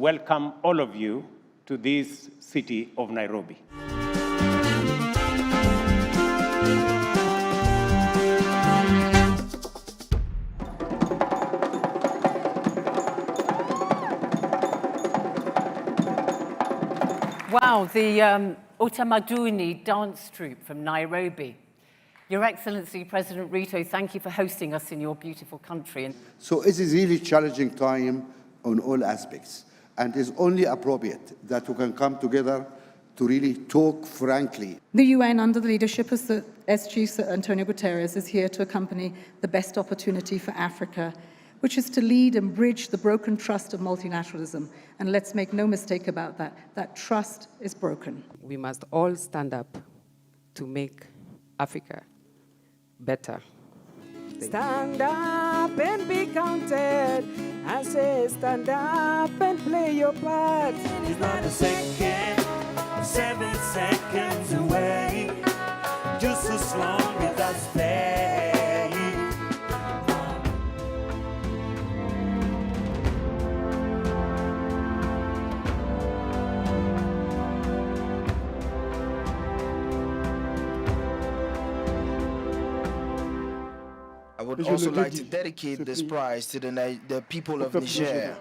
welcome all of you to this city of Nairobi. Wow, the Utamaduni dance troupe from Nairobi. Your Excellency, President Ruto, thank you for hosting us in your beautiful country. So it is really challenging time on all aspects, and it's only appropriate that we can come together to really talk frankly. The UN, under the leadership of SG Sir Antonio Guterres, is here to accompany the best opportunity for Africa, which is to lead and bridge the broken trust of multilateralism. And let's make no mistake about that, that trust is broken. We must all stand up to make Africa better. Stand up and be counted. I say stand up and play your part. It's not a second, 7 seconds away. Just as long as I stay. I would also like to dedicate this prize to the people of Niger.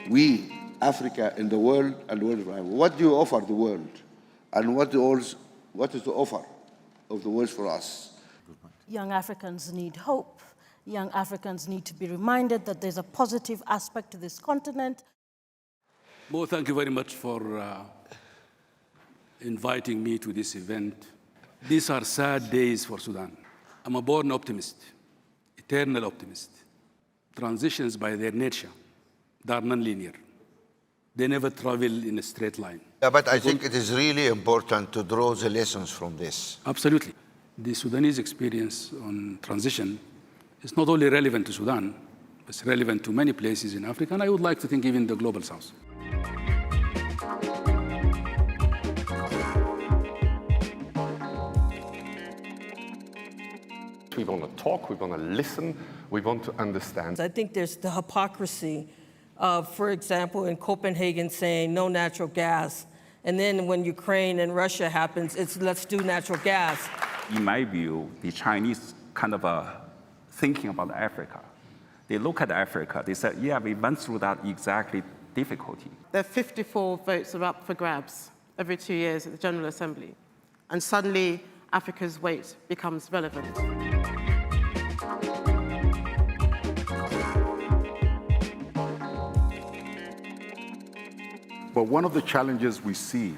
We, Africa, in the world and worldwide, what do you offer the world? And what is the offer of the world for us? Young Africans need hope. Young Africans need to be reminded that there's a positive aspect to this continent. Mo, thank you very much for inviting me to this event. These are sad days for Sudan. I'm a born optimist, eternal optimist. Transitions by their nature, they are non-linear. They never travel in a straight line. Yeah, but I think it is really important to draw the lessons from this. Absolutely. The Sudanese experience on transition is not only relevant to Sudan, it's relevant to many places in Africa, and I would like to think even the global South. We want to talk, we want to listen, we want to understand. I think there's the hypocrisy of, for example, in Copenhagen saying no natural gas, and then when Ukraine and Russia happens, it's let's do natural gas. In my view, the Chinese kind of thinking about Africa. They look at Africa, they said, yeah, we went through that exactly difficulty. There are 54 votes are up for grabs every 2 years at the General Assembly. And suddenly, Africa's weight becomes relevant. But one of the challenges we see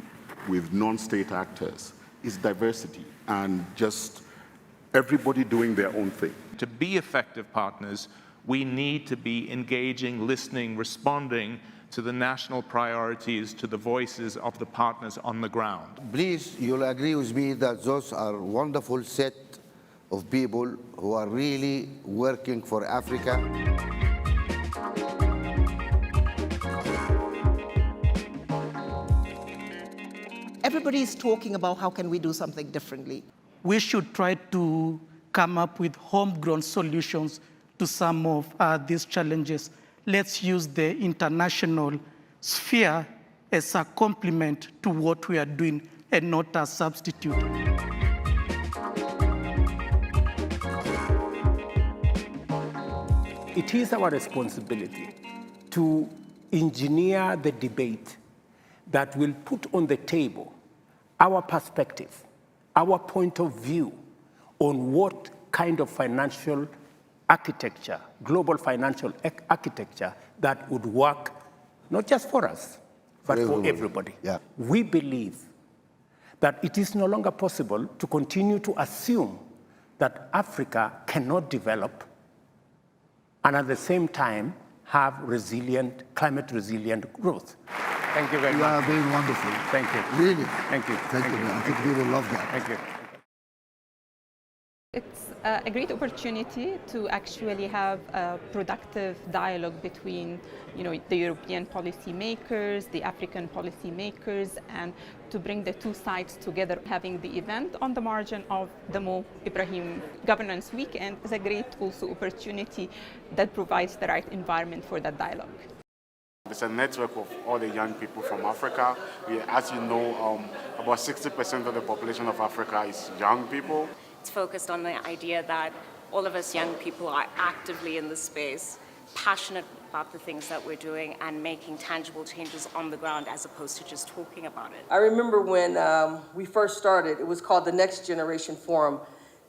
with non-state actors is diversity and just everybody doing their own thing. To be effective partners, we need to be engaging, listening, responding to the national priorities, to the voices of the partners on the ground. Please, you'll agree with me that those are wonderful set of people who are really working for Africa. Everybody is talking about how can we do something differently. We should try to come up with homegrown solutions to some of these challenges. Let's use the international sphere as a complement to what we are doing and not a substitute. It is our responsibility to engineer the debate that will put on the table our perspective, our point of view on what kind of financial architecture, global financial architecture that would work not just for us, but for everybody. Yeah. We believe that it is no longer possible to continue to assume that Africa cannot develop and at the same time have resilient, climate-resilient growth. Thank you very much. You are being wonderful. Thank you. Really. Thank you. Thank you. I think people love that. Thank you. It's a great opportunity to actually have a productive dialogue between, the European policymakers, the African policymakers, and to bring the two sides together. Having the event on the margin of the Mo Ibrahim Governance Weekend is a great also opportunity that provides the right environment for that dialogue. It's a network of all the young people from Africa. As you know, about 60% of the population of Africa is young people. It's focused on the idea that all of us young people are actively in the space, passionate about the things that we're doing and making tangible changes on the ground as opposed to just talking about it. I remember when we first started, it was called the Next Generation Forum,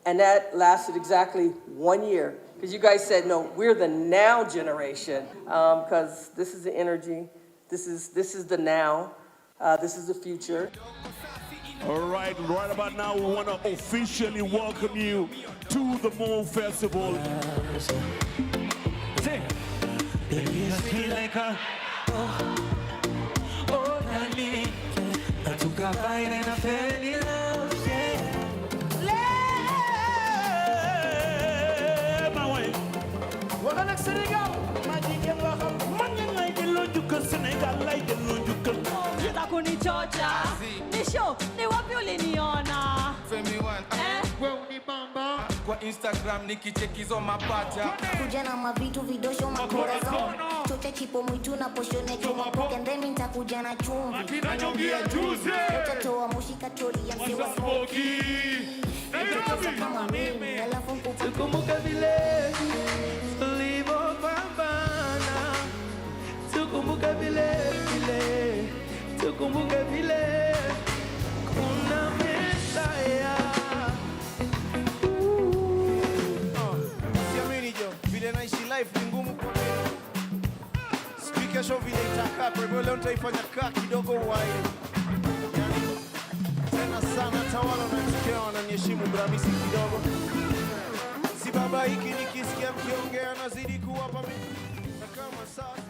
and that lasted exactly 1 year. Because you guys said, no, we're the now generation, because this is the energy, this is the now, this is the future. All right about now we want to officially welcome you to the Mo Festival. Kwa Instagram nikichekizo mapacha kuja na mavitu vidosho makorazon chote kipo mwitu na poshone kwenye pokendemi nitakuja na chumvi utatoa mushika tori ya msewa smoky utatosa kama mimi alafu tukumbuka vile ulivyopambana tukumbuka vile tukumbuka vile kuna Messiah. Vile naishi life ni ngumu kwa mimi. Speaker show vile itakaa kwa hivyo leo nitaifanya kaa kidogo wai. Yani tena sana tawala na msikia wananiheshimu Bramisi kidogo. Si baba hiki nikisikia mkiongea nazidi kuwapa mimi. Na kama sasa